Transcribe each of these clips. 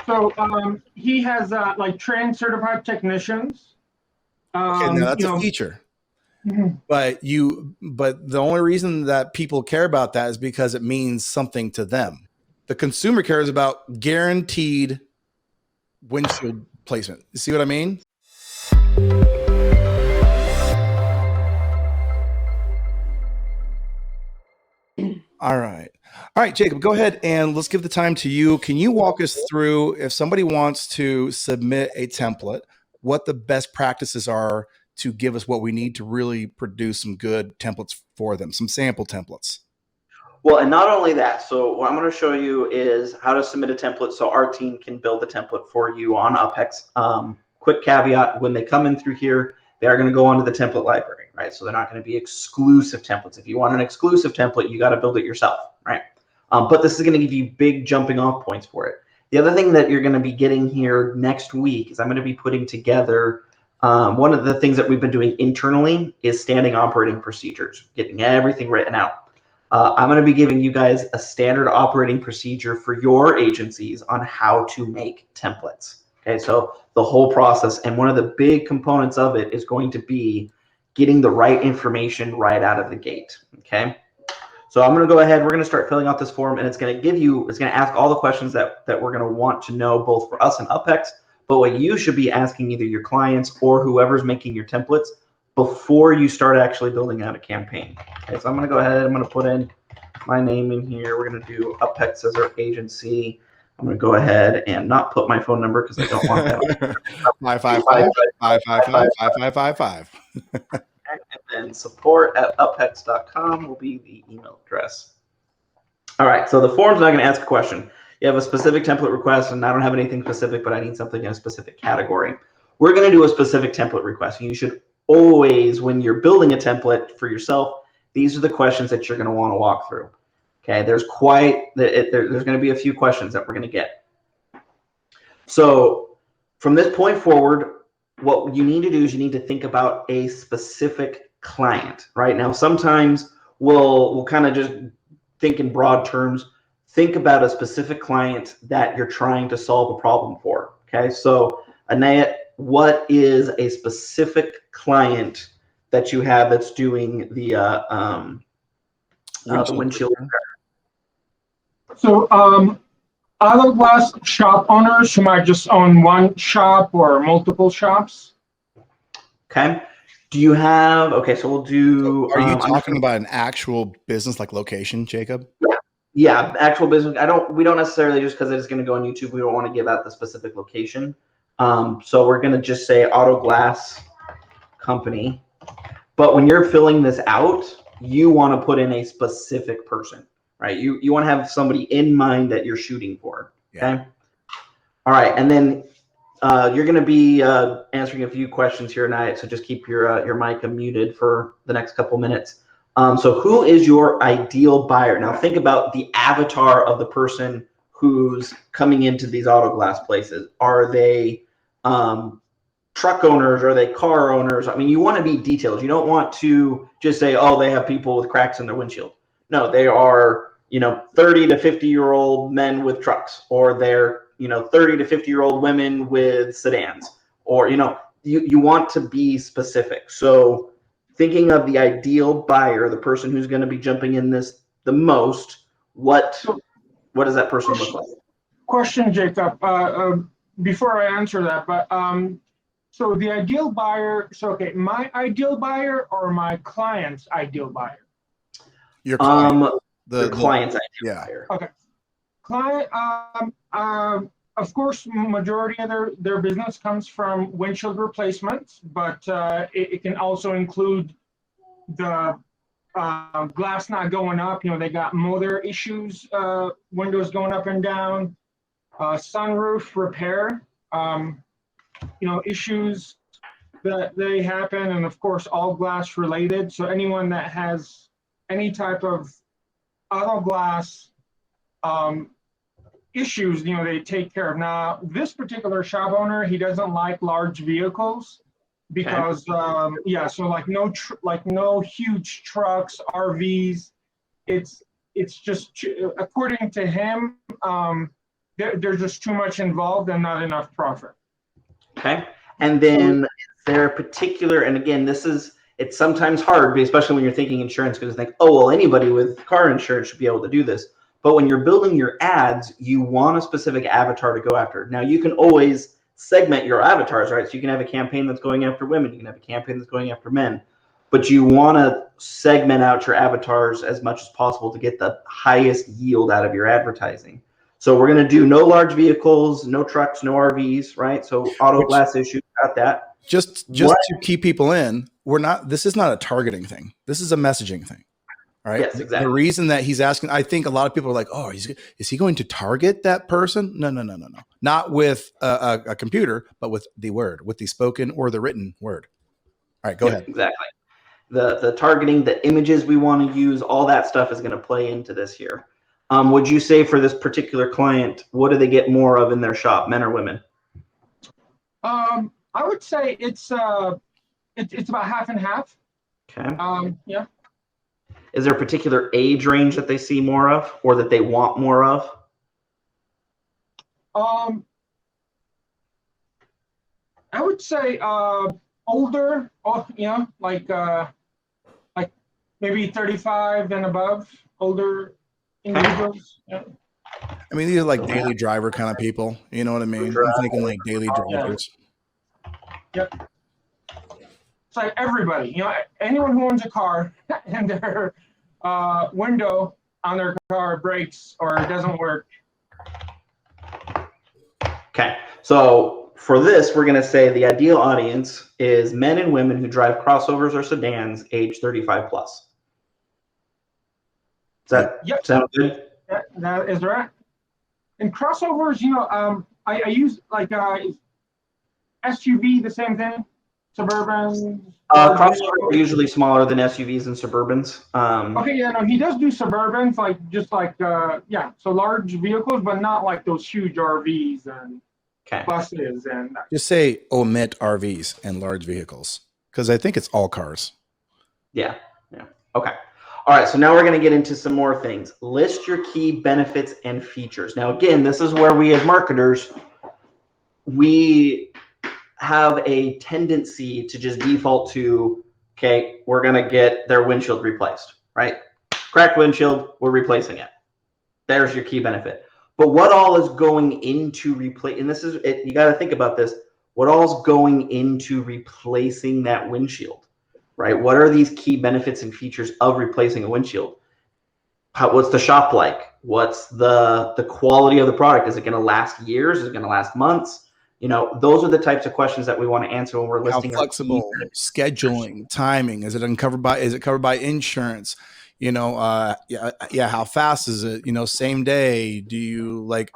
So he has like trained certified technicians. Okay, now that's You a know, feature. mhm. But the only reason that people care about that is because it means something to them. The consumer cares about guaranteed windshield placement. You see what I mean? All right. All right, Jacob, go ahead and let's give the time to you. Can you walk us through, if somebody wants to submit a template, what the best practices are to give us what we need to really produce some good templates for them, some sample templates? Well, and not only that, so what I'm going to show you is how to submit a template so our team can build the template for you on UpHex. Quick caveat, when they come in through here, they are going to go onto the template library, right? So they're not going to be exclusive templates. If you want an exclusive template, you got to build it yourself, right? But this is going to give you big jumping off points for it. The other thing that you're going to be getting here next week is I'm going to be putting together one of the things that we've been doing internally is standing operating procedures, getting everything written out. I'm going to be giving you guys a standard operating procedure for your agencies on how to make templates. Okay, so the whole process, and one of the big components of it is going to be getting the right information right out of the gate. Okay, so I'm going to go ahead. We're going to start filling out this form, and it's going to ask all the questions that we're going to want to know, both for us and UpHex, but what you should be asking either your clients or whoever's making your templates before you start actually building out a campaign. Okay, so I'm going to go ahead. I'm going to put in my name in here. We're going to do UpHex as our agency. I'm going to go ahead and not put my phone number because I don't want that. 555-555-5555. And then support@uphex.com will be the email address. All right, so the form's not going to ask a question. You have a specific template request, and I don't have anything specific, but I need something in a specific category. We're going to do a specific template request. You should always, when you're building a template for yourself, these are the questions that you're going to want to walk through. Okay, there's going to be a few questions that we're going to get. So from this point forward, what you need to do is you need to think about a specific client. Right now, sometimes we'll kind of just think in broad terms. Think about a specific client that you're trying to solve a problem for. Okay, so Anayat, what is a specific client that you have that's doing the windshield repair? So auto glass shop owners who might just own one shop or multiple shops. Okay. Do you have? Okay, so we'll do. So are you talking about an actual business like location, Jacob? Yeah, actual business. We don't necessarily, just because it's going to go on YouTube, we don't want to give out the specific location. So we're going to just say auto glass company. But when you're filling this out, you want to put in a specific person, right? You want to have somebody in mind that you're shooting for. Okay. Yeah. All right, and then you're going to be answering a few questions here tonight, so just keep your mic unmuted for the next couple minutes. So who is your ideal buyer? Now think about the avatar of the person who's coming into these auto glass places. Are they truck owners? Are they car owners? I mean, you want to be detailed. You don't want to just say, oh, they have people with cracks in their windshield. No, they are, 30 to 50-year-old men with trucks, or they're, 30 to 50-year-old women with sedans, or, you want to be specific. So thinking of the ideal buyer, the person who's going to be jumping in this the most, what does that person look like? Question, Jacob, before I answer that, but so the ideal buyer, so okay, my ideal buyer or my client's ideal buyer? Your client. The client's ideal buyer. Okay. Client, of course, majority of their business comes from windshield replacements, but it can also include the glass not going up. They got motor issues, windows going up and down, sunroof repair, issues that they happen, and of course, all glass related. So anyone that has any type of auto glass issues, they take care of. Now, this particular shop owner, he doesn't like large vehicles because, so like no huge trucks, RVs. It's just, according to him, there's just too much involved and not enough profit. Okay. And then is there a particular, and again, it's sometimes hard, especially when you're thinking insurance, because you think, oh, well, anybody with car insurance should be able to do this. But when you're building your ads, you want a specific avatar to go after. Now, you can always segment your avatars, right? So you can have a campaign that's going after women. You can have a campaign that's going after men. But you want to segment out your avatars as much as possible to get the highest yield out of your advertising. So we're going to do no large vehicles, no trucks, no RVs, right? So auto glass issues, got that. Just to keep people in, this is not a targeting thing. This is a messaging thing. All right. Yes, exactly. The reason that he's asking, I think a lot of people are like, oh, is he going to target that person? No. Not with a computer, but with the word, with the spoken or the written word. All right, go ahead. Exactly. The targeting, the images we want to use, all that stuff is going to play into this here. Would you say for this particular client, what do they get more of in their shop, men or women? I would say it's about half and half. Okay. Yeah. Is there a particular age range that they see more of, or that they want more of? I would say older, like maybe 35 and above, older individuals. Yeah. I mean, these are like daily driver kind of people. You know what I mean? I'm thinking like daily drivers. Yep. It's like everybody, anyone who owns a car and their window on their car breaks or doesn't work. Okay. So for this, we're going to say the ideal audience is men and women who drive crossovers or sedans age 35 plus. Does that sound good? That is right. And crossovers, I use like SUV, the same thing. Suburban. Crossovers are usually smaller than SUVs and Suburbans. Okay, yeah, no, he does do Suburbans, so large vehicles, but not like those huge RVs and buses and. Just say omit RVs and large vehicles, because I think it's all cars. Yeah. Okay. All right, so now we're going to get into some more things. List your key benefits and features. Now, again, this is where we as marketers, we have a tendency to just default to, okay, we're going to get their windshield replaced, right? Cracked windshield, we're replacing it. There's your key benefit. But what all is going into replace? And this is it. You got to think about this. What all is going into replacing that windshield, right? What are these key benefits and features of replacing a windshield? What's the shop like? What's the quality of the product? Is it going to last years? Is it going to last months? Those are the types of questions that we want to answer when we're listing. How flexible, scheduling, timing? Is it covered by insurance? How fast is it? Same day? Do you like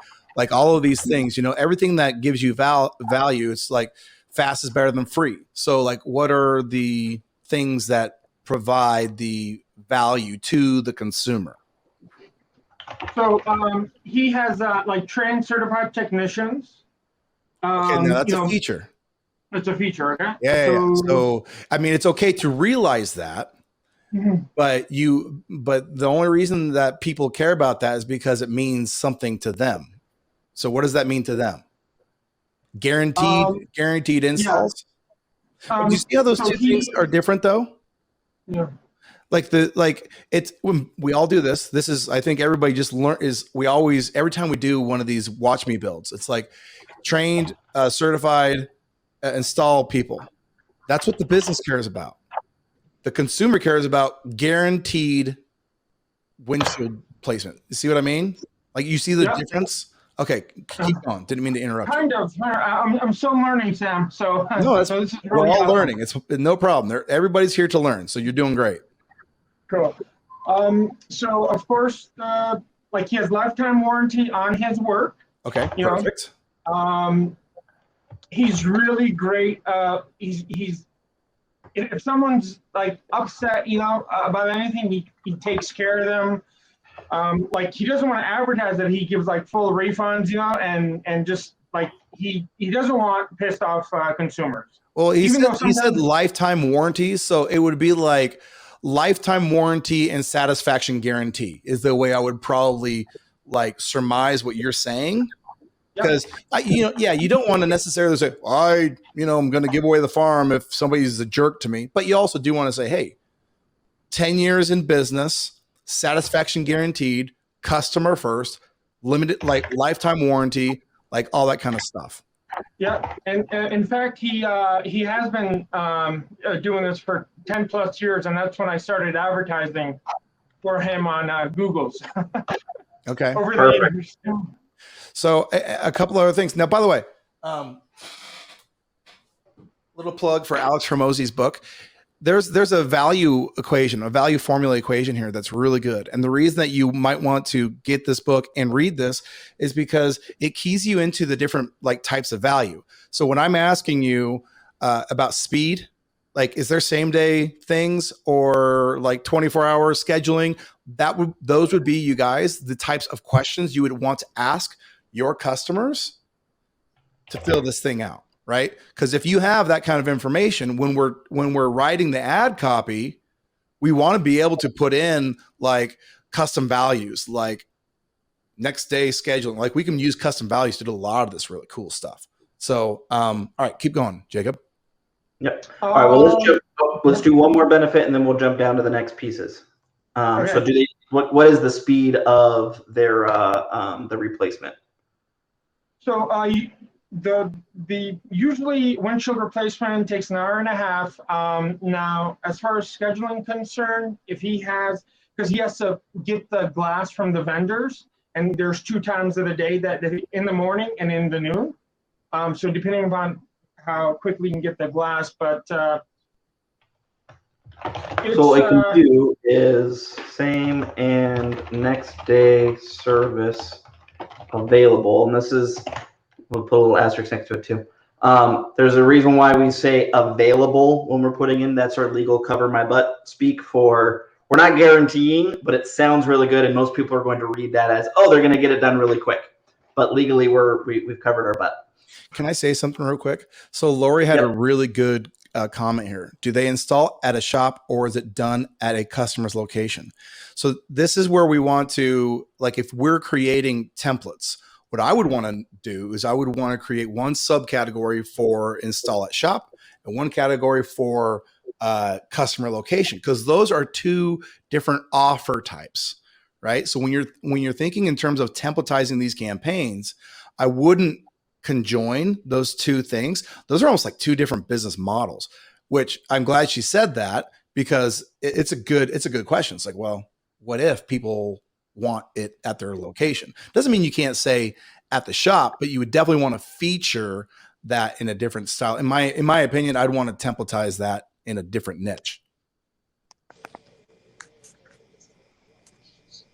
all of these things? Everything that gives you value. It's like fast is better than free. So like, what are the things that provide the value to the consumer? So he has trained certified technicians. Okay, now that's a feature. It's a feature, okay? Yeah. So I mean, it's okay to realize that, but the only reason that people care about that is because it means something to them. So what does that mean to them? Guaranteed installs. Yeah. Do you see how those two things are different, though? Yeah. It's when we all do this. This is, I think everybody just every time we do one of these watch me builds, it's like trained, certified, install people. That's what the business cares about. The consumer cares about guaranteed windshield placement. You see what I mean? Like, you see the difference? Okay, keep going. Didn't mean to interrupt. Kind of. I'm still learning, Sam. So no, this is we're really all learning. It's no problem. Everybody's here to learn. So you're doing great. Cool. So of course, he has lifetime warranty on his work. Okay, perfect. He's really great. He's if someone's upset, about anything, he takes care of them. He doesn't want to advertise that he gives full refunds, and just he doesn't want pissed off consumers. Well, he said lifetime warranties, so it would be like lifetime warranty and satisfaction guarantee is the way I would probably surmise what you're saying. Because you don't want to necessarily say, I'm going to give away the farm if somebody's a jerk to me. But you also do want to say, hey, 10 years in business, satisfaction guaranteed, customer first, limited, like lifetime warranty, like all that kind of stuff. Yeah, and in fact, he has been doing this for 10 plus years, and that's when I started advertising for him on Google's. Okay. Over the Perfect. years. So a couple other things. Now, by the way, little plug for Alex Hormozy's book. There's a value equation, a value formula equation here that's really good. And the reason that you might want to get this book and read this is because it keys you into the different like types of value. So when I'm asking you about speed, like is there same day things or like 24-hour scheduling? Those would be, you guys, the types of questions you would want to ask your customers to fill this thing out. Right? Because if you have that kind of information, when we're writing the ad copy, we want to be able to put in like custom values, like next day scheduling. Like we can use custom values to do a lot of this really cool stuff. So, all right, keep going, Jacob. Yep. All right. Well, let's do one more benefit, and then we'll jump down to the next pieces. Okay. So, what is the speed of their the replacement? So the usually windshield replacement takes an hour and a half. Now, as far as scheduling concerned, if he has, because he has to get the glass from the vendors, and there's 2 times of the day that in the morning and in the noon. So depending upon how quickly you can get the glass, but so what we can do is same and next day service available, and this is. We'll put a little asterisk next to it too. There's a reason why we say available when we're putting in. That's our legal cover my butt speak for. We're not guaranteeing, but it sounds really good, and most people are going to read that as, oh, they're going to get it done really quick. But legally, we've covered our butt. Can I say something real quick? So Lori had a really good comment here. Do they install at a shop or is it done at a customer's location? So this is where we want to, like, if we're creating templates. What I would want to do is I would want to create one subcategory for install at shop and one category for customer location, because those are 2 different offer types, right? So when you're thinking in terms of templatizing these campaigns, I wouldn't conjoin those 2 things. Those are almost like 2 different business models, which I'm glad she said that, because it's a good question. It's like, well, what if people want it at their location? Doesn't mean you can't say at the shop, but you would definitely want to feature that in a different style. In my opinion, I'd want to templatize that in a different niche.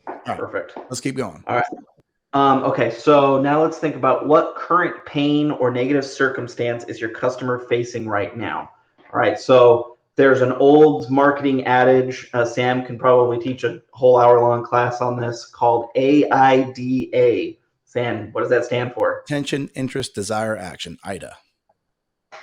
Right, perfect. Let's keep going. All right. Okay, so now let's think about what current pain or negative circumstance is your customer facing right now. All right, so there's an old marketing adage, Sam can probably teach a whole hour-long class on this, called AIDA. Sam, what does that stand for? Attention, interest, desire, action, IDA.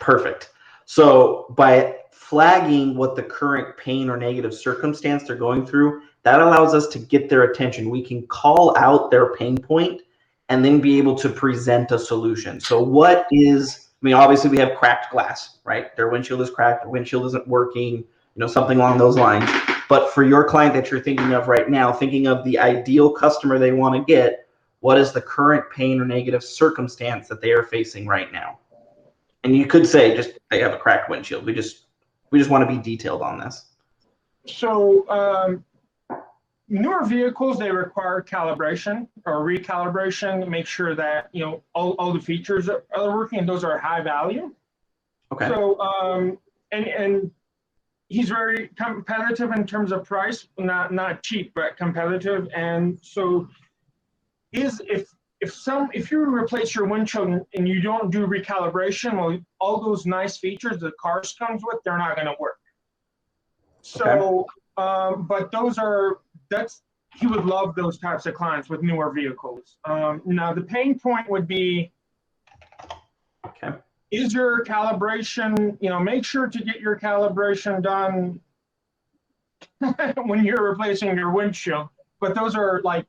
Perfect. So by flagging what the current pain or negative circumstance they're going through, that allows us to get their attention. We can call out their pain point and then be able to present a solution. So obviously we have cracked glass, right? Their windshield is cracked, their windshield isn't working, something along those lines. But for your client that you're thinking of right now, thinking of the ideal customer they want to get, what is the current pain or negative circumstance that they are facing right now? And you could say just they have a cracked windshield. We just want to be detailed on this. So newer vehicles, they require calibration or recalibration to make sure that all the features are working, and those are high value. Okay. So and he's very competitive in terms of price, not cheap, but competitive. And so if you replace your windshield and you don't do recalibration, well, all those nice features the cars comes with, they're not going to work. So but he would love those types of clients with newer vehicles. Now the pain point would be, is your calibration, make sure to get your calibration done when you're replacing your windshield. But those are like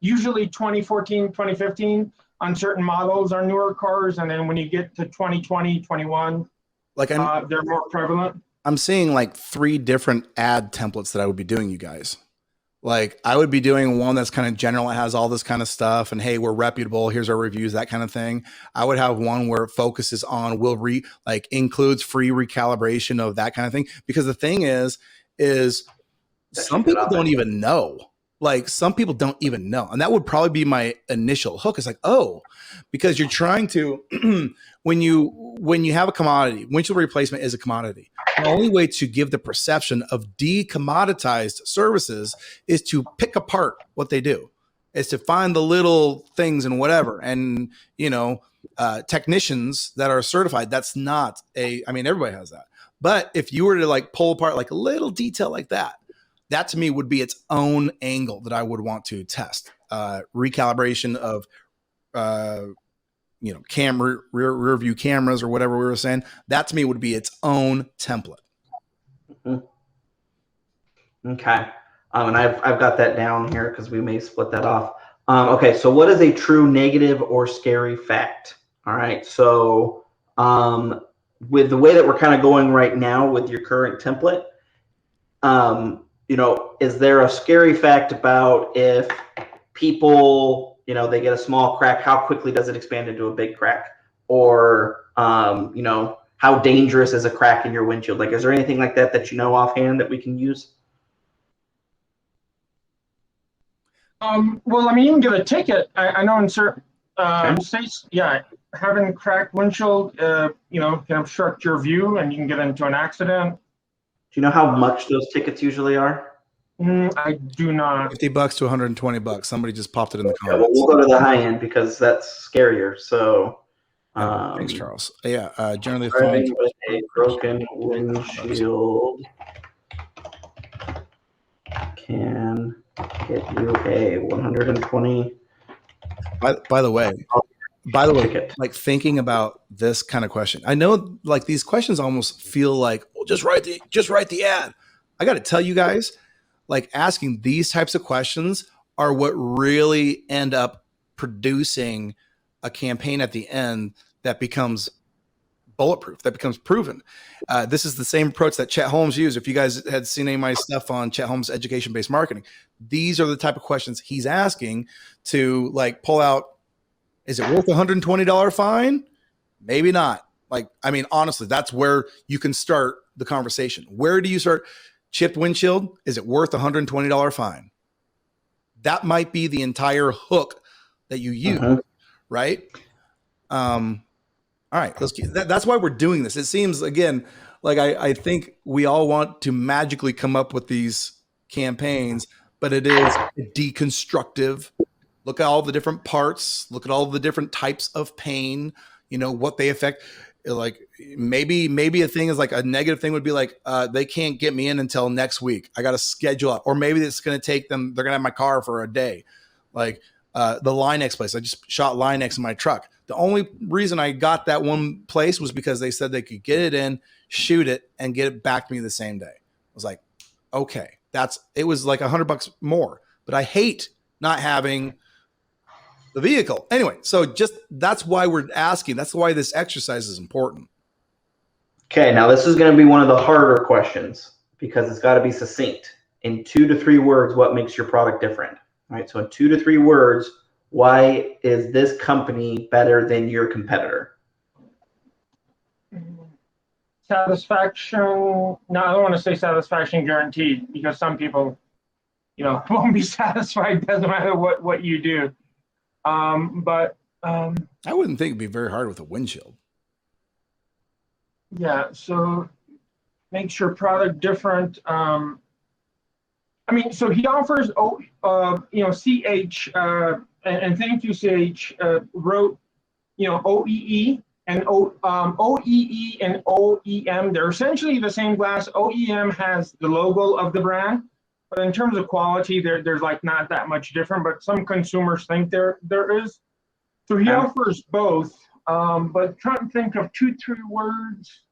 usually 2014, 2015. on certain models on newer cars, and then when you get to 2020, 21, Like they're more prevalent. I'm seeing like 3 different ad templates that I would be doing, you guys. Like I would be doing one that's kind of general. It has all this kind of stuff and hey, we're reputable. Here's our reviews, that kind of thing. I would have one where it focuses on includes free recalibration of that kind of thing. Because the thing is some people don't even know. Like some people don't even know. And that would probably be my initial hook. It's like, oh, because you're trying to, when you have a commodity, windshield replacement is a commodity. The only way to give the perception of decommoditized services is to pick apart what they do, is to find the little things and whatever. And, technicians that are certified, that's not everybody has that. But if you were to like pull apart like a little detail like that to me would be its own angle that I would want to test. Recalibration of, camera, rear view cameras or whatever we were saying. That to me would be its own template. Okay. And I've got that down here because we may split that off. Okay. So what is a true negative or scary fact? All right. So with the way that we're kind of going right now with your current template, is there a scary fact about if people, they get a small crack, how quickly does it expand into a big crack? Or, how dangerous is a crack in your windshield? Like, is there anything like that you know offhand that we can use? Well, you can get a ticket. I know in certain states, having cracked windshield, can obstruct your view and you can get into an accident. Do you know how much those tickets usually are? I do not. $50 to $120. Somebody just popped it in the comments. Yeah, well, we'll go to the high end because that's scarier. So, thanks, Charles. Generally, driving with a broken windshield can get you a 120. By the way, like thinking about this kind of question, I know like these questions almost feel like, well, just write the ad. I got to tell you guys, like asking these types of questions are what really end up producing a campaign at the end that becomes bulletproof, that becomes proven. This is the same approach that Chet Holmes used. If you guys had seen any of my stuff on Chet Holmes education-based marketing, these are the type of questions he's asking to like pull out. Is it worth $120 fine? Maybe not. Honestly, that's where you can start the conversation. Where do you start? Chipped windshield, is it worth $120 fine? That might be the entire hook that you use, right? All right, that's why we're doing this. It seems, again, like I think we all want to magically come up with these campaigns, but it is deconstructive. Look at all the different parts. Look at all the different types of pain, what they affect. Like maybe a thing is like a negative thing would be like, they can't get me in until next week. I got to schedule it. Or maybe it's going to take them, they're going to have my car for a day. Like the Line-X place. I just shot Line-X in my truck. The only reason I got that one place was because they said they could get it in, shoot it, and get it back to me the same day. I was like, okay, it was like $100 more, but I hate not having the vehicle. Anyway, so that's why we're asking. That's why this exercise is important. Okay, now this is going to be one of the harder questions because it's got to be succinct. In 2 to 3 words, what makes your product different? All right, so in 2 to 3 words, why is this company better than your competitor? Satisfaction. No, I don't want to say satisfaction guaranteed because some people, won't be satisfied. Doesn't matter what you do. But I wouldn't think it'd be very hard with a windshield. Yeah. So makes your product different. So he offers, CH, and thank you, CH, wrote, OEE and OEE and OEM. They're essentially the same glass. OEM has the logo of the brand, but in terms of quality, there's like not that much different. But some consumers think there is. So he offers both. But trying to think of 2, 3 words.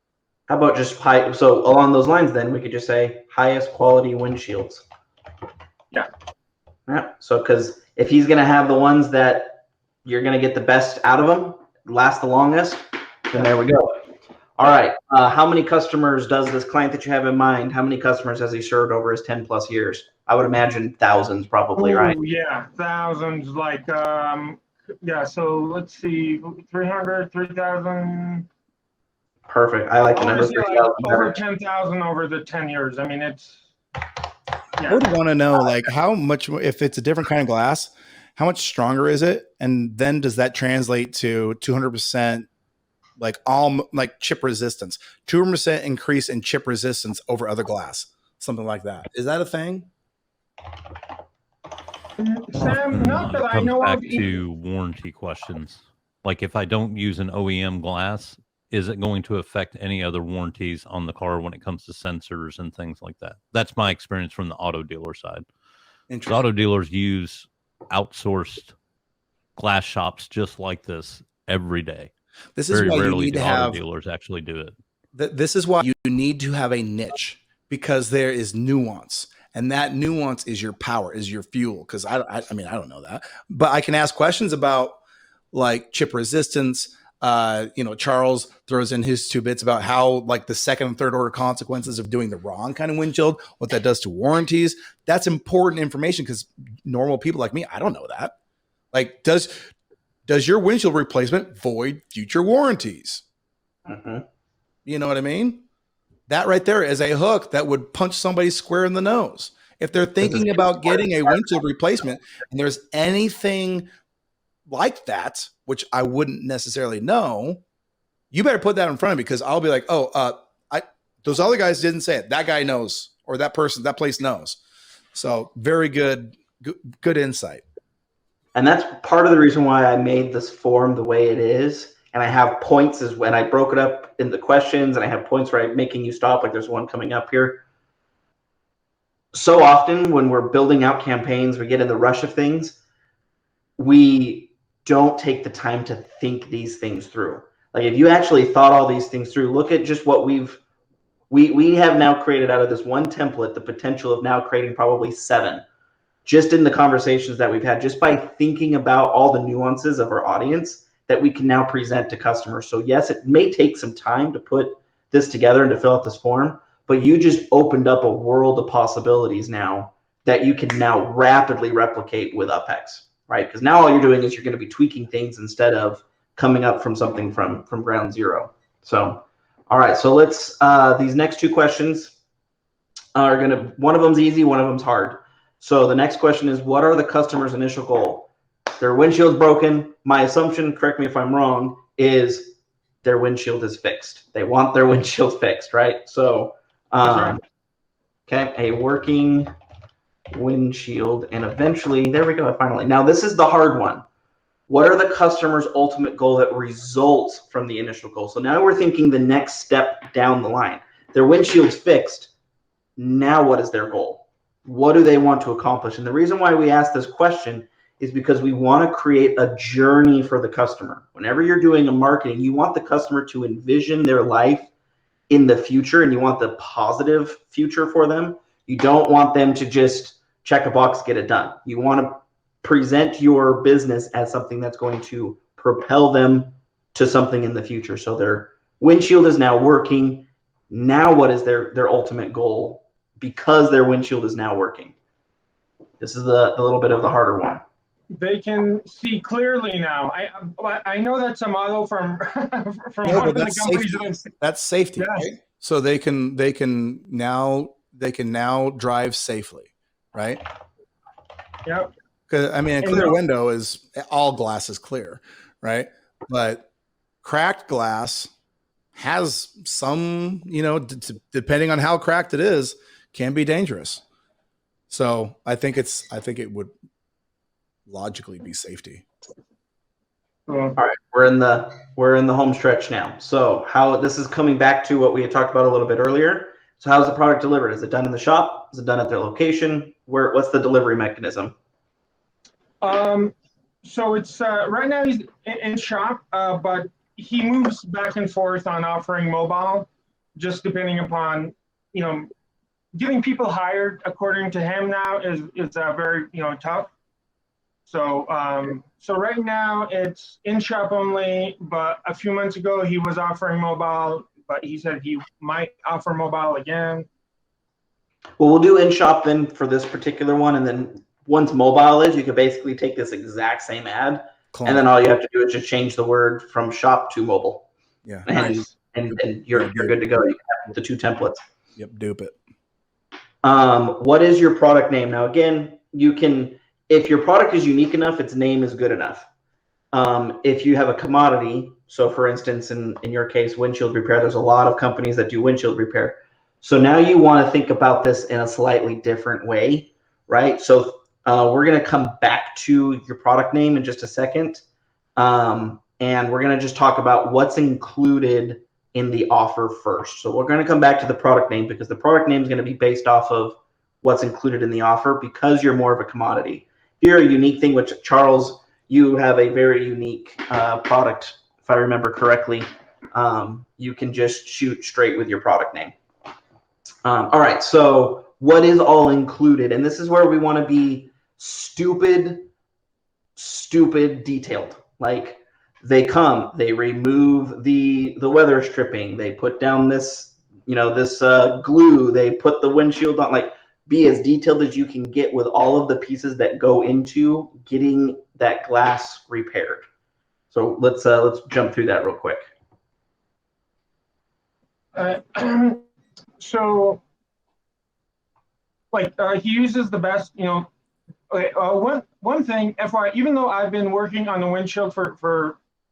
How about just high? So along those lines, then we could just say highest quality windshields. Yeah. Yeah. So because if he's going to have the ones that you're going to get the best out of them, last the longest, and there we go. All right. How many customers does this client that you have in mind, how many customers has he served over his 10 plus years? I would imagine thousands probably, right? Yeah, thousands. Like, yeah, so let's see, 300, 3,000. Perfect. I like the number Honestly, like 3,000. over 10,000 over the 10 years. I mean, it's, I would want to know, like, how much, if it's a different kind of glass, how much stronger is it? And then does that translate to 200%, like chip resistance, 200% increase in chip resistance over other glass, something like that? Is that a thing? Sam, not that I know back of. to warranty questions. Like if I don't use an OEM glass, is it going to affect any other warranties on the car when it comes to sensors and things like that? That's my experience from the auto dealer side. The auto dealers use outsourced glass shops just like this every day. This is why you need to have auto dealers actually do it. This is why you need to have a niche, because there is nuance, and that nuance is your power, is your fuel. Because I mean, I don't know that, but I can ask questions about like chip resistance. Charles throws in his 2 bits about how like the second and third order consequences of doing the wrong kind of windshield, what that does to warranties. That's important information because normal people like me, I don't know that. Like, does your windshield replacement void future warranties? Mm-hmm. You know what I mean? That right there is a hook that would punch somebody square in the nose. If they're thinking about getting a windshield replacement and there's anything like that, which I wouldn't necessarily know, you better put that in front of me, because I'll be like, those other guys didn't say it. That guy knows, or that place knows. So very good insight. And that's part of the reason why I made this form the way it is. And I have points is when I broke it up in the questions, and I have points where I'm making you stop, like there's one coming up here. So often when we're building out campaigns, we get in the rush of things. We don't take the time to think these things through. Like if you actually thought all these things through, look at just what we have now created out of this one template, the potential of now creating probably 7. Just in the conversations that we've had, just by thinking about all the nuances of our audience that we can now present to customers. So yes, it may take some time to put this together and to fill out this form, but you just opened up a world of possibilities now that you can now rapidly replicate with UpHex, right? Because now all you're doing is you're going to be tweaking things instead of coming up from something from ground zero. So, all right, so let's, these next 2 questions are one of them's easy, one of them's hard. So the next question is, what are the customer's initial goal? Their windshield's broken. My assumption, correct me if I'm wrong, is their windshield is fixed. They want their windshield fixed, right? So, okay, a working windshield, and eventually, there we go, finally. Now this is the hard one. What are the customer's ultimate goal that results from the initial goal? So now we're thinking the next step down the line. Their windshield's fixed. Now what is their goal? What do they want to accomplish? And the reason why we ask this question is because we want to create a journey for the customer. Whenever you're doing a marketing, you want the customer to envision their life in the future, and you want the positive future for them. You don't want them to just check a box, get it done. You want to present your business as something that's going to propel them to something in the future. So their windshield is now working. Now what is their ultimate goal? Because their windshield is now working. This is the little bit of the harder one. They can see clearly now. I know that's a model from one of the companies that I've seen. That's safety, yes. Right? So they can now drive safely, right? Yep. Because I mean, a clear window is all glass is clear, right? But cracked glass has some, depending on how cracked it is, can be dangerous. So I think it would logically be safety. All right, we're in the home stretch now. So how this is coming back to what we had talked about a little bit earlier. So how's the product delivered? Is it done in the shop? Is it done at their location? What's the delivery mechanism? So it's right now he's in shop, but he moves back and forth on offering mobile, just depending upon, getting people hired according to him now is very, tough. So right now it's in shop only, but a few months ago he was offering mobile, but he said he might offer mobile again. Well, we'll do in shop then for this particular one, and then once mobile is, you can basically take this exact same ad, and then all you have to do is just change the word from shop to mobile. Yeah. And Nice. and you're good to go. You have the 2 templates. Yep. Dupe it. What is your product name? Now, again, you can, if your product is unique enough, its name is good enough. If you have a commodity, so for instance, in your case, windshield repair, there's a lot of companies that do windshield repair. So now you want to think about this in a slightly different way, right? So we're going to come back to your product name in just a second. And we're going to just talk about what's included in the offer first. So we're going to come back to the product name because the product name is going to be based off of what's included in the offer because you're more of a commodity. If you're a unique thing, which Charles, you have a very unique product, if I remember correctly, you can just shoot straight with your product name. All right, so what is all included? And this is where we want to be stupid detailed. Like they come, they remove the weather stripping, they put down this, this glue, they put the windshield on, like be as detailed as you can get with all of the pieces that go into getting that glass repaired. So let's jump through that real quick. So, like he uses the best, one thing, FYI, even though I've been working on the windshield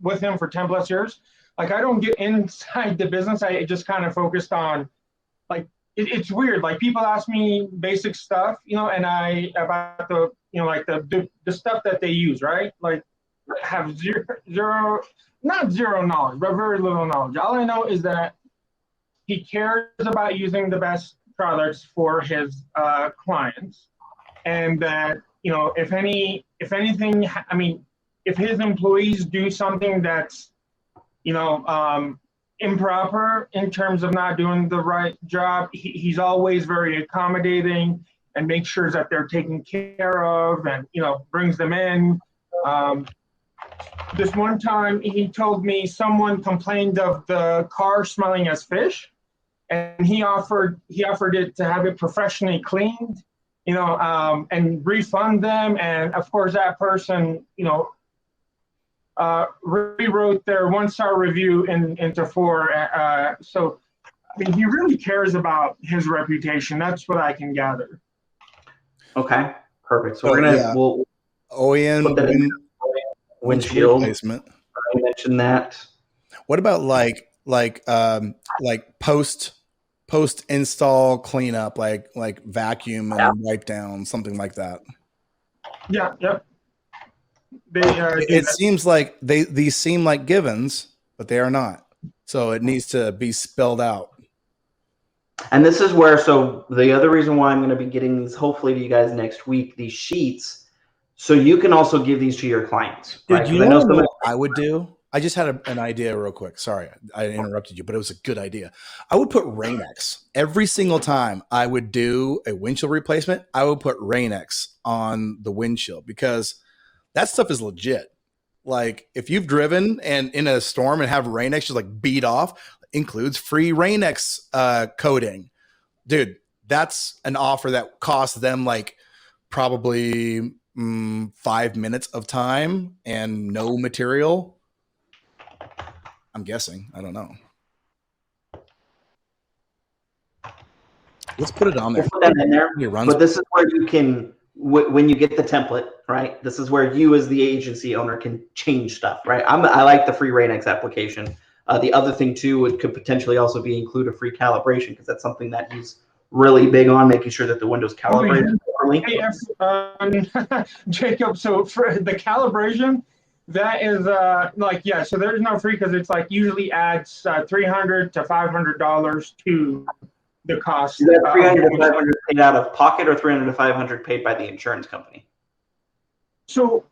with him for 10 plus years, like I don't get inside the business. I just kind of focused on, like, it's weird. Like people ask me basic stuff, and about the, like the stuff that they use, right? Like have not zero knowledge, but very little knowledge. All I know is that he cares about using the best products for his clients, and that if anything, I mean, if his employees do something that's improper in terms of not doing the right job, he's always very accommodating and makes sure that they're taken care of, and brings them in. This one time he told me someone complained of the car smelling as fish, and he offered it to have it professionally cleaned, and refund them. And of course that person, rewrote their 1-star review into 4. So, I mean, he really cares about his reputation. That's what I can gather. Okay, perfect. So we'll OEM windshield replacement. I mentioned that. What about like post install cleanup, like vacuum and wipe down, something like that? Yeah. Yep. It seems like these seem like givens, but they are not. So it needs to be spelled out. And this is where, so the other reason why I'm going to be getting these hopefully to you guys next week, these sheets, so you can also give these to your clients. Dude, right? you know what I would do? I just had an idea real quick. Sorry, I interrupted you, but it was a good idea. I would put Rain-X every single time I would do a windshield replacement. I would put Rain-X on the windshield because that stuff is legit. Like if you've driven and in a storm and have Rain-X just like beat off, includes free Rain-X coating. Dude, that's an offer that costs them like probably 5 minutes of time and no material. I'm guessing. I don't know. Let's put it on there. We'll put that in there. But this is where you can, when you get the template, right? This is where you as the agency owner can change stuff, right? I like the free Rain-X application. The other thing too, could potentially also be include a free calibration because that's something that he's really big on, making sure that the window's calibrated properly. Hey, Jacob, so for the calibration, that is so there's no free because it's like usually adds $300 to $500 to the cost. Is that $300 to $500 paid out of pocket or $300 to $500 paid by the insurance company? So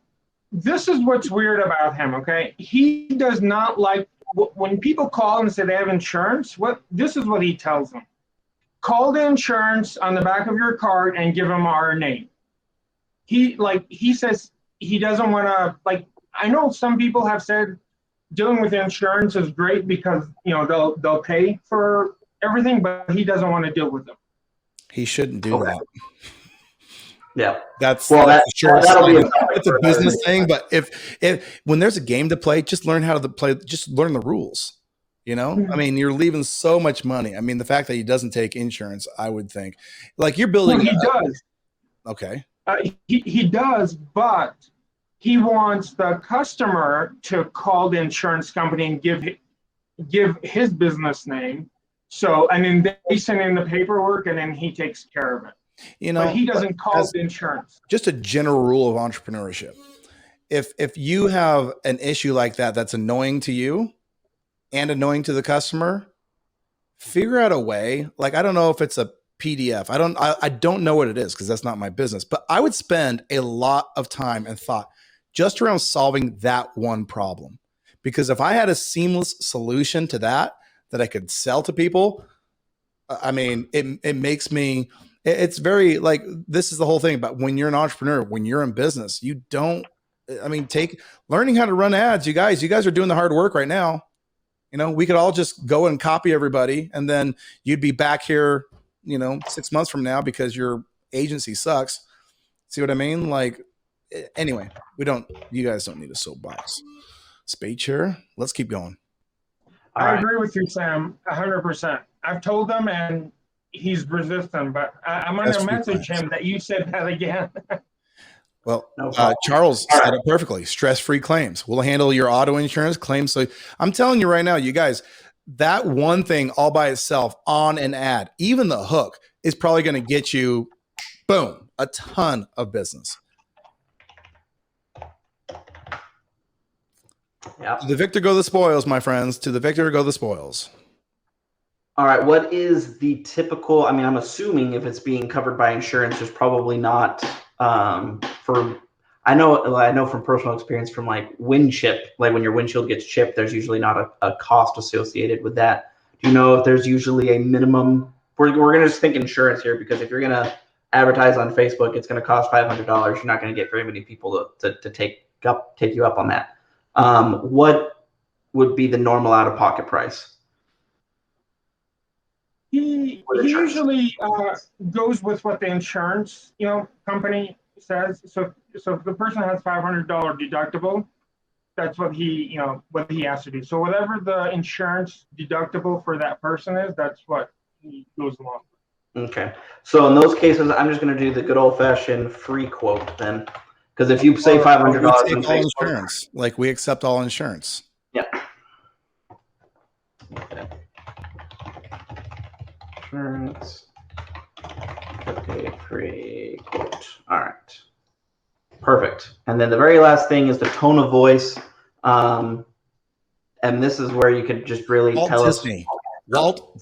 this is what's weird about him. Okay, he does not like when people call and say they have insurance. This is what he tells them: call the insurance on the back of your card and give them our name. He says he doesn't want to, like, I know some people have said dealing with insurance is great because, you know, they'll pay for everything, but he doesn't want to deal with them. He shouldn't do Okay. that. Yeah. That's Well, the short that'll be a side. topic It's a for another business day. thing, but if when there's a game to play, just learn how to play. Just learn the rules. You know, I mean, you're leaving so much money. I mean, the fact that he doesn't take insurance, I would think, like you're Well, building. he does. Okay. He does, but he wants the customer to call the insurance company and give his business name. So, and then they send in the paperwork, and then he takes care of it. You know, But he doesn't call as the insurance. just a general rule of entrepreneurship. If you have an issue like that that's annoying to you and annoying to the customer, figure out a way. Like, I don't know if it's a PDF. I don't know what it is because that's not my business, but I would spend a lot of time and thought just around solving that one problem. Because if I had a seamless solution to that I could sell to people, I mean, it makes me, it's very like, this is the whole thing about when you're an entrepreneur, when you're in business, you don't, I mean, learning how to run ads. You guys are doing the hard work right now. You know, we could all just go and copy everybody, and then you'd be back here, you know, 6 months from now because your agency sucks. See what I mean? Like, anyway, you guys don't need a soapbox. Spade chair. Let's keep going. I agree with you, Sam, 100%. I've told him, and he's resistant, but I'm going to message him that you said that again. Well, Charles said it perfectly. Stress-free claims. We'll handle your auto insurance claims. So I'm telling you right now, you guys, that one thing all by itself on an ad, even the hook, is probably going to get you, boom, a ton of business. Yeah. To the victor go the spoils, my friends. To the victor go the spoils. All right. What is the typical? I mean, I'm assuming if it's being covered by insurance, there's probably not. I know from personal experience from like wind chip, like when your windshield gets chipped, there's usually not a cost associated with that. Do you know if there's usually a minimum? We're gonna just think insurance here because if you're gonna advertise on Facebook, it's gonna cost $500. You're not gonna get very many people to take you up on that. What would be the normal out-of-pocket price? He usually goes with what the insurance, company says. So if the person has $500 deductible, that's what he has to do. So whatever the insurance deductible for that person is, that's what he goes along with. Okay. So in those cases, I'm just going to do the good old-fashioned free quote then, because if you say $500 on Facebook, insurance, like we accept all insurance. Yeah. Okay. Insurance. Okay, free quote. All right. Perfect. And then the very last thing is the tone of voice. And this is where you could just really tell us. Walt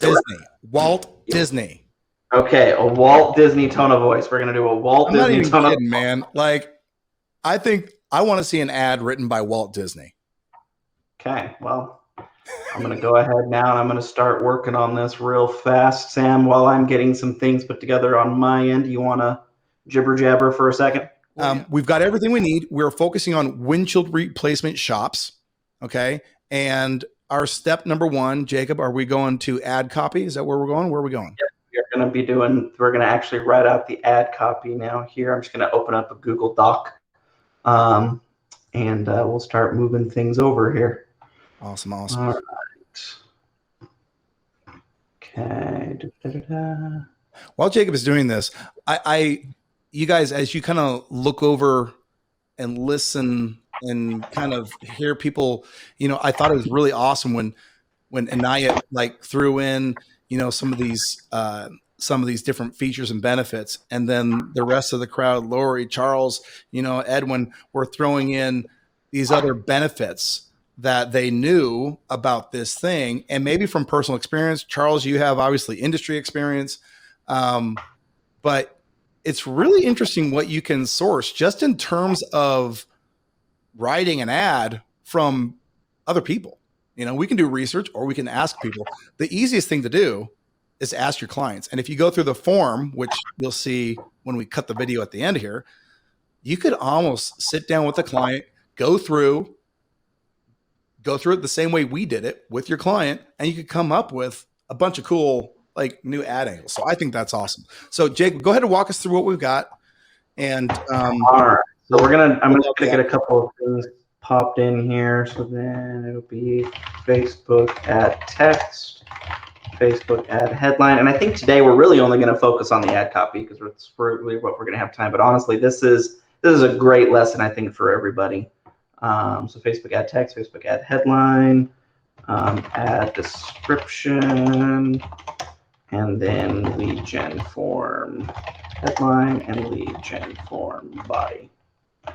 Disney. Okay, a Walt Disney tone of voice. We're going to do a Walt Disney tone of voice. Man. Like, I think I want to see an ad written by Walt Disney. Okay, well, I'm going to go ahead now and I'm going to start working on this real fast. Sam, while I'm getting some things put together on my end, you want to jibber jabber for a second? We've got everything we need. We're focusing on windshield replacement shops. Okay. And our step number one, Jacob, are we going to ad copy? Is that where we're going? Where are we going? Yep. We're going to actually write out the ad copy now here. I'm just going to open up a Google Doc and we'll start moving things over here. Awesome. All right. Okay. While Jacob is doing this, you guys, as you kind of look over and listen and kind of hear people, I thought it was really awesome when Anaya like threw in, some of these different features and benefits, and then the rest of the crowd, Lori, Charles, Edwin, were throwing in these other benefits that they knew about this thing, and maybe from personal experience. Charles, you have obviously industry experience, but it's really interesting what you can source just in terms of writing an ad from other people. We can do research or we can ask people. The easiest thing to do is ask your clients. And if you go through the form, which you'll see when we cut the video at the end here, you could almost sit down with the client, go through it the same way we did it with your client, and you could come up with a bunch of cool like new ad angles. So I think that's awesome. So Jake, go ahead and walk us through what we've got. And all right. So I'm gonna get a couple of things popped in here. So then it'll be Facebook ad text, Facebook ad headline. And I think today we're really only going to focus on the ad copy because it's really what we're going to have time. But honestly, this is a great lesson, I think, for everybody. So Facebook ad text, Facebook ad headline, ad description, and then lead gen form headline and lead gen form body.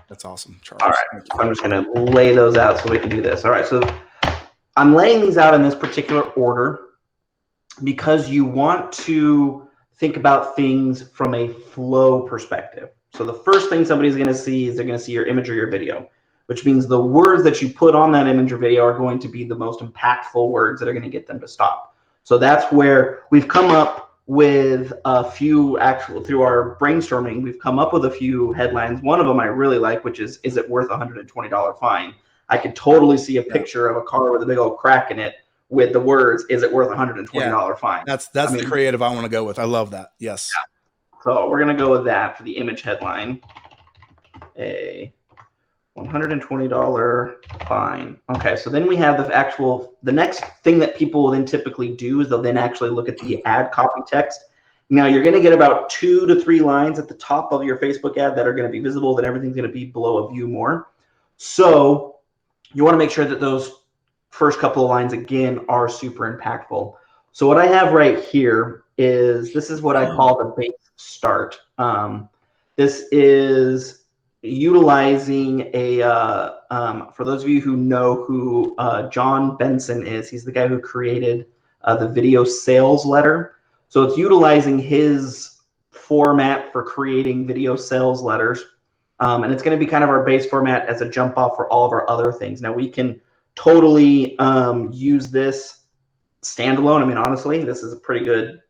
That's awesome, Charles. All right, so I'm just going to lay those out so we can do this. All right, so I'm laying these out in this particular order because you want to think about things from a flow perspective. So the first thing somebody's going to see is they're going to see your image or your video, which means the words that you put on that image or video are going to be the most impactful words that are going to get them to stop. So that's where we've come up with a few through our brainstorming, we've come up with a few headlines. One of them I really like, which is it worth $120 fine? I could totally see a picture of a car with a big old crack in it with the words, is it worth $120 fine? That's the creative I want to go with. I love that. Yes. Yeah. So we're going to go with that for the image headline. A $120 fine. Okay, so then we have the next thing that people will then typically do is they'll then actually look at the ad copy text. Now you're going to get about 2 to 3 lines at the top of your Facebook ad that are going to be visible, then everything's going to be below a view more. So you want to make sure that those first couple of lines again are super impactful. So what I have right here this is what I call the base start. This is utilizing for those of you who know who John Benson is, he's the guy who created the video sales letter. So it's utilizing his format for creating video sales letters. And it's going to be kind of our base format as a jump off for all of our other things. Now we can totally use this standalone. I mean, honestly, this is a pretty good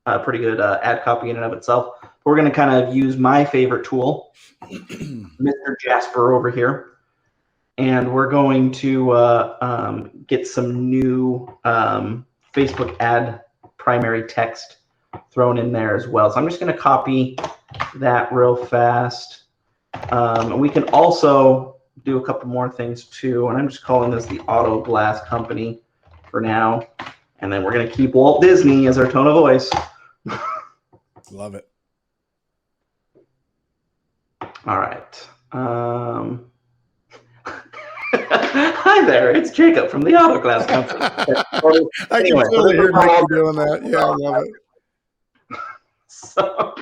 ad copy in and of itself. We're going to kind of use my favorite tool, Mr. Jasper over here, and we're going to get some new Facebook ad primary text thrown in there as well. So I'm just going to copy that real fast. And we can also do a couple more things too, and I'm just calling this the Auto Glass Company for now. And then we're going to keep Walt Disney as our tone of voice. Love it. All right. Hi there, it's Jacob from the Auto Glass Company. I can totally hear Mickey doing that. Yeah, I love it. So,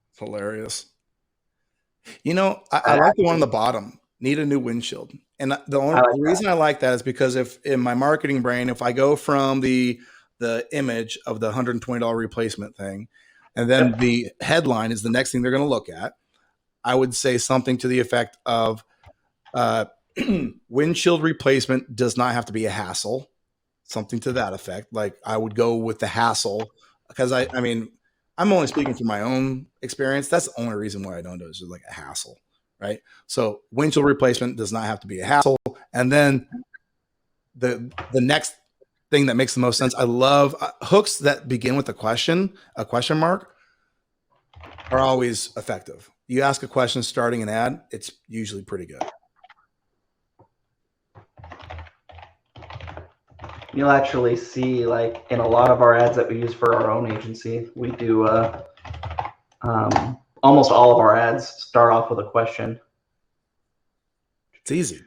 It's hilarious. You know, I like the one on the bottom. Need a new windshield. And the reason I like that is because if in my marketing brain, if I go from the image of the $120 replacement thing, and then the headline is the next thing they're going to look at, I would say something to the effect of windshield replacement does not have to be a hassle, something to that effect. Like I would go with the hassle because I mean, I'm only speaking from my own experience. That's the only reason why I don't do it is like a hassle, right? So windshield replacement does not have to be a hassle. And then the next thing that makes the most sense, I love hooks that begin with a question mark are always effective. You ask a question starting an ad, it's usually pretty good. You'll actually see, like in a lot of our ads that we use for our own agency, we do almost all of our ads start off with a question. It's easy.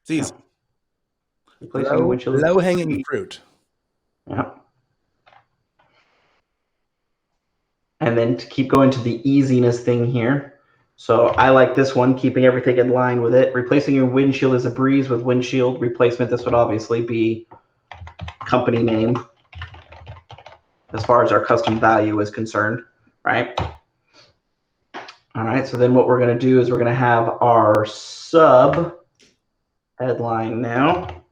It's easy. Yeah. Low hanging fruit. Yeah. And then to keep going to the easiness thing here. So I like this one, keeping everything in line with it. Replacing your windshield is a breeze with windshield replacement. This would obviously be company name as far as our custom value is concerned, right? All right, so then what we're going to do is we're going to have our sub headline now.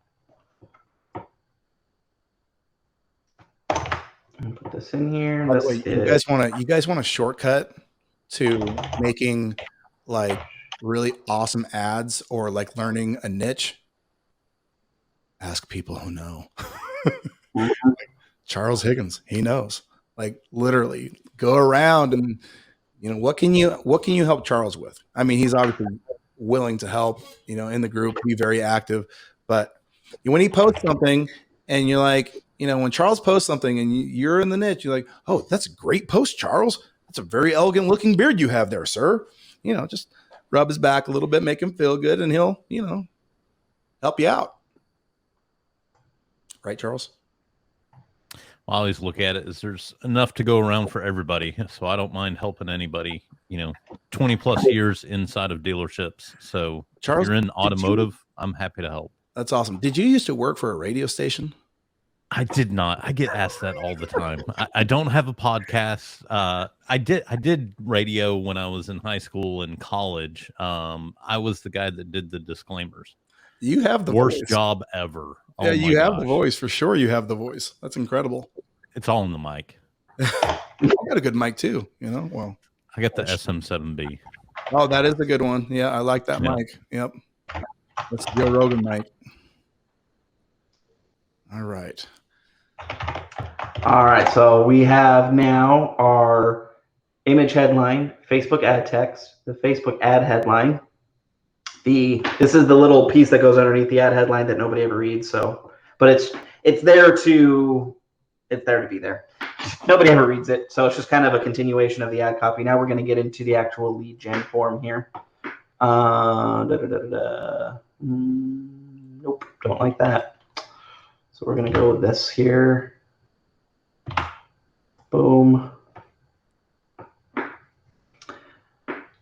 Put this in here. By the way, you guys want a shortcut to making like really awesome ads or like learning a niche, ask people who know. Charles Higgins, he knows. Like literally go around and what can you help Charles with? I mean, he's obviously willing to help, in the group, be very active, but when he posts something and you're like, when Charles posts something and you're in the niche, you're like, oh, that's a great post, Charles. That's a very elegant looking beard you have there, sir. Just rub his back a little bit, make him feel good, and he'll, help you out. Right, Charles? I always look at it as there's enough to go around for everybody. So I don't mind helping anybody, 20 plus years inside of dealerships. So Charles, if you're in automotive, I'm happy to help. That's awesome. Did you used to work for a radio station? I did not. I get asked that all the time. I don't have a podcast. I did radio when I was in high school and college. I was the guy that did the disclaimers. You have the worst voice. Job ever. Yeah, you have the voice for sure. You have the voice. That's incredible. It's all in the mic. I got a good mic too. Well, I got the SM7B. Oh, that is a good one. Yeah, I like that mic. Yep, that's Joe Rogan mic. All right. All right. So we have now our image headline, Facebook ad text, the Facebook ad headline. This is the little piece that goes underneath the ad headline that nobody ever reads. So, but it's there to be there. Nobody ever reads it, so it's just kind of a continuation of the ad copy. Now we're going to get into the actual lead gen form here. Nope, don't like that. So we're going to go with this here. Boom.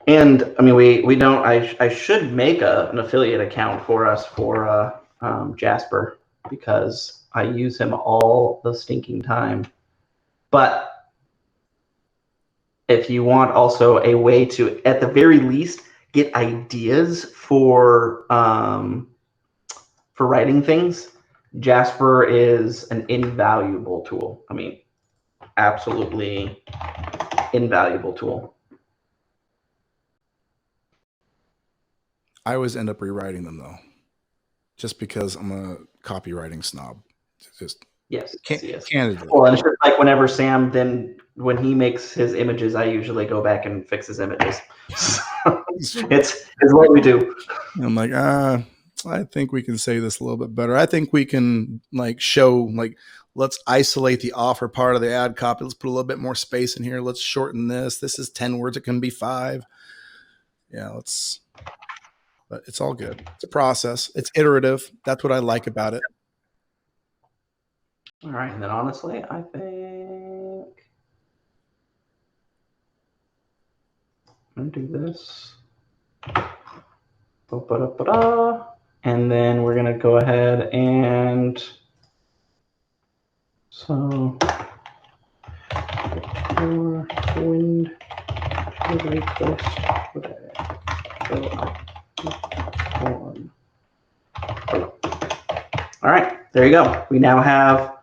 And I mean, we don't. I should make an affiliate account for us for Jasper, because I use him all the stinking time. But if you want also a way to, at the very least, get ideas for writing things, Jasper is an invaluable tool. I mean, absolutely invaluable tool. I always end up rewriting them though, just because I'm a copywriting snob. Just yes. candidly. Well, and it's just like whenever Sam, then when he makes his images, I usually go back and fix his images. it's what we do. I'm like, I think we can say this a little bit better. I think we can show let's isolate the offer part of the ad copy. Let's put a little bit more space in here. Let's shorten this. This is 10 words. It can be 5. Yeah, but it's all good. It's a process. It's iterative. That's what I like about it. All right. And then honestly, I think I'm going to do this. And then we're going to go ahead and so for wind all right, there you go. We now have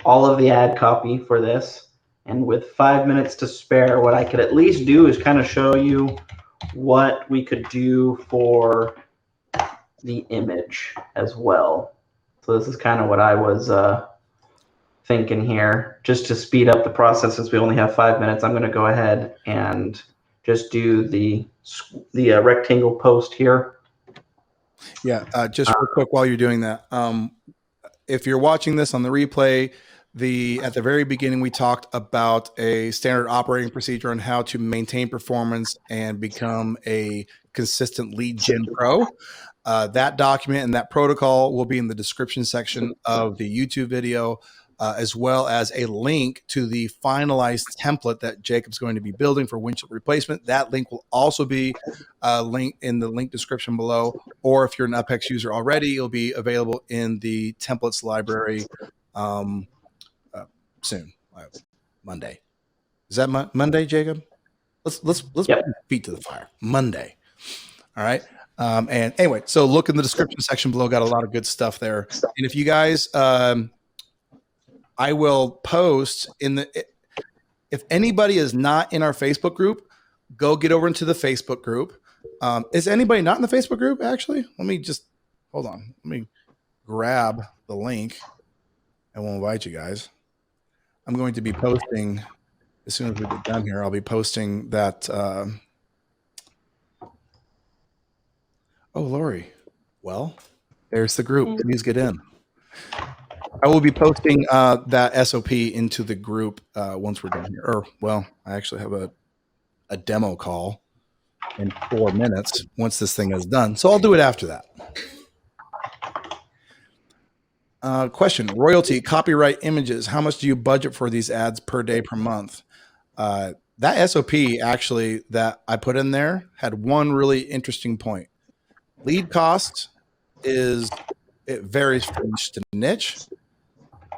all of the ad copy for this, and with 5 minutes to spare, what I could at least do is kind of show you what we could do for the image as well. So this is kind of what I was thinking here, just to speed up the process. Since we only have 5 minutes, I'm going to go ahead and just do the rectangle post here. Yeah, just real quick while you're doing that, if you're watching this on the replay, at the very beginning we talked about a standard operating procedure on how to maintain performance and become a consistent lead gen pro. That document and that protocol will be in the description section of the YouTube video, as well as a link to the finalized template that Jacob's going to be building for windshield replacement. That link will also be linked in the link description below, or if you're an UpHex user already, it'll be available in the templates library soon, Monday. Is that Monday, Jacob? Let's put your feet to the fire. Monday. All right. And anyway, so look in the description section below. Got a lot of good stuff there. And if you guys, I will post if anybody is not in our Facebook group, go get over into the Facebook group. Is anybody not in the Facebook group? Actually, let me just hold on. Let me grab the link and we'll invite you guys. I'm going to be posting as soon as we get done here. I'll be posting that. Oh, Lori. Well, there's the group. Please get in. I will be posting that SOP into the group once we're done here. Or, well, I actually have a demo call in 4 minutes once this thing is done. So I'll do it after that. Question, royalty, copyright images. How much do you budget for these ads per day, per month? That SOP actually that I put in there had one really interesting point. Lead cost it varies from niche to niche.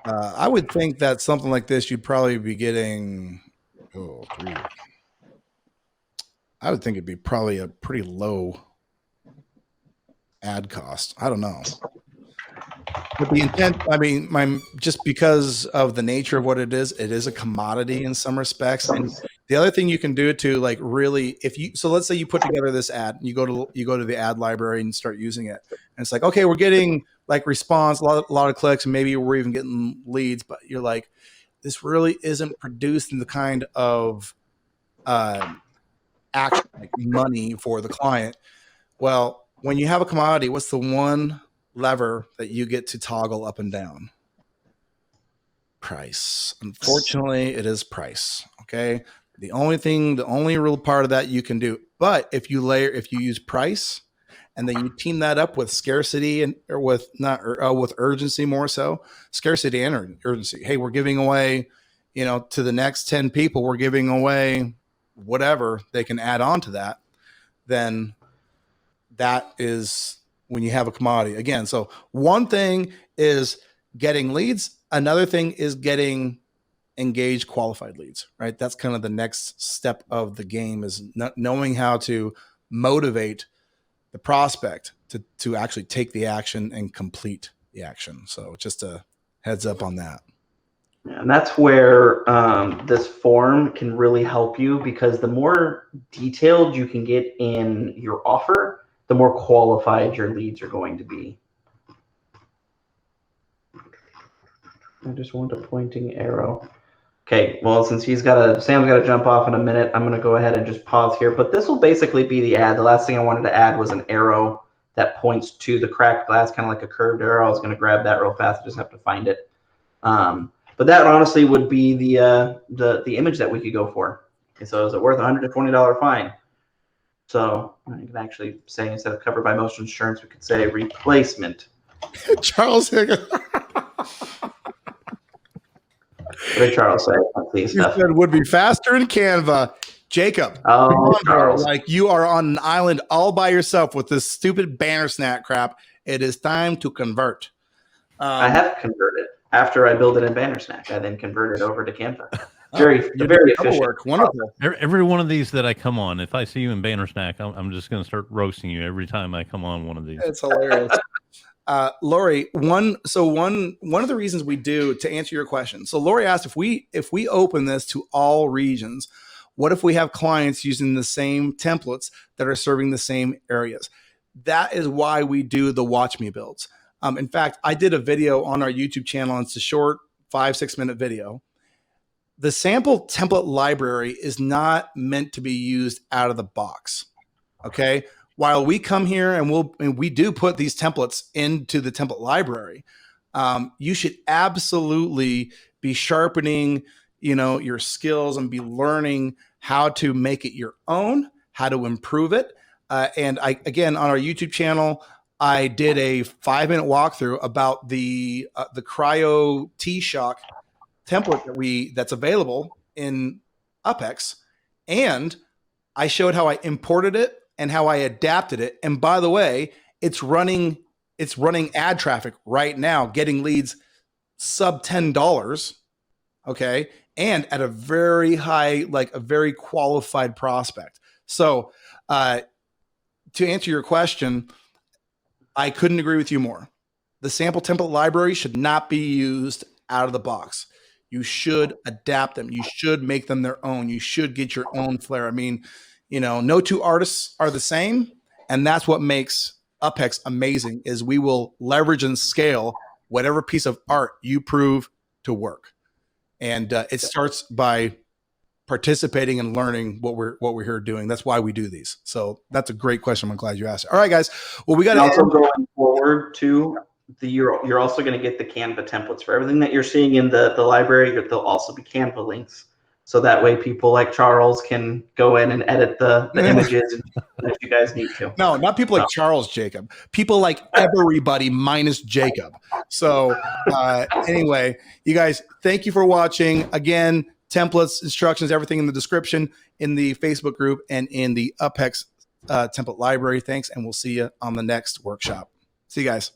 I would think that something like this, you'd probably be getting, I would think it'd be probably a pretty low ad cost. I don't know. But the intent, I mean, just because of the nature of what it is a commodity in some respects. And the other thing you can do to like really, so let's say you put together this ad, you go to the ad library and start using it. And it's like, okay, we're getting like response, a lot of clicks, and maybe we're even getting leads, but you're like, this really isn't producing the kind of action, like money for the client. Well, when you have a commodity, what's the one lever that you get to toggle up and down? Price. Unfortunately, it is price. Okay. The only real part of that you can do. But if you use price and then you team that up with scarcity with urgency, more so scarcity and urgency. Hey, we're giving away, to the next 10 people, we're giving away whatever they can add on to that. Then that is when you have a commodity again. So one thing is getting leads. Another thing is getting engaged, qualified leads, right? That's kind of the next step of the game, is knowing how to motivate the prospect to actually take the action and complete the action. So just a heads up on that. And that's where this form can really help you, because the more detailed you can get in your offer, the more qualified your leads are going to be. I just want a pointing arrow. Okay, well, since Sam's got to jump off in a minute, I'm going to go ahead and just pause here. But this will basically be the ad. The last thing I wanted to add was an arrow that points to the cracked glass, kind of like a curved arrow. I was going to grab that real fast. I just have to find it. But that honestly would be the image that we could go for. Okay, so is it worth $120 fine? So I can actually say, instead of covered by most insurance, we could say replacement. Charles Higgins. What did Charles say? Please, he said would be faster in Canva. Jacob, Charles. Like you are on an island all by yourself with this stupid Bandersnat crap. It is time to convert. I have converted after I build it in Bandersnatch. I then convert it over to Canva. Very efficient. Work. Wonderful. Every one of these that I come on, if I see you in Bandersnatch, I'm just going to start roasting you every time I come on one of these. It's hilarious. Lori, one of the reasons we do, to answer your question. So Lori asked, if we open this to all regions, what if we have clients using the same templates that are serving the same areas? That is why we do the Watch Me builds. In fact, I did a video on our YouTube channel. It's a short 5-6 minute video. The sample template library is not meant to be used out of the box. Okay. While we come here and we do put these templates into the template library, you should absolutely be sharpening, your skills and be learning how to make it your own, how to improve it. And again, on our YouTube channel, I did a 5-minute walkthrough about the Cryo T-Shock template that's available in UpHex, and I showed how I imported it and how I adapted it. And by the way, it's running ad traffic right now, getting leads sub $10. Okay. And at a very high, like a very qualified prospect. So to answer your question, I couldn't agree with you more. The sample template library should not be used out of the box. You should adapt them. You should make them their own. You should get your own flair. I mean, No two artists are the same. And that's what makes UpHex amazing is we will leverage and scale whatever piece of art you prove to work. And it starts by participating and learning what we're here doing. That's why we do these. So that's a great question. I'm glad you asked. All right, guys. Well, we got to also going forward to you're also going to get the Canva templates for everything that you're seeing in the library. There'll also be Canva links. So that way people like Charles can go in and edit the images if you guys need to. No, not people like Charles, Jacob. People like everybody minus Jacob. So anyway, you guys, thank you for watching. Again, templates, instructions, everything in the description, in the Facebook group, and in the UpHex template library. Thanks, and we'll see you on the next workshop. See you guys.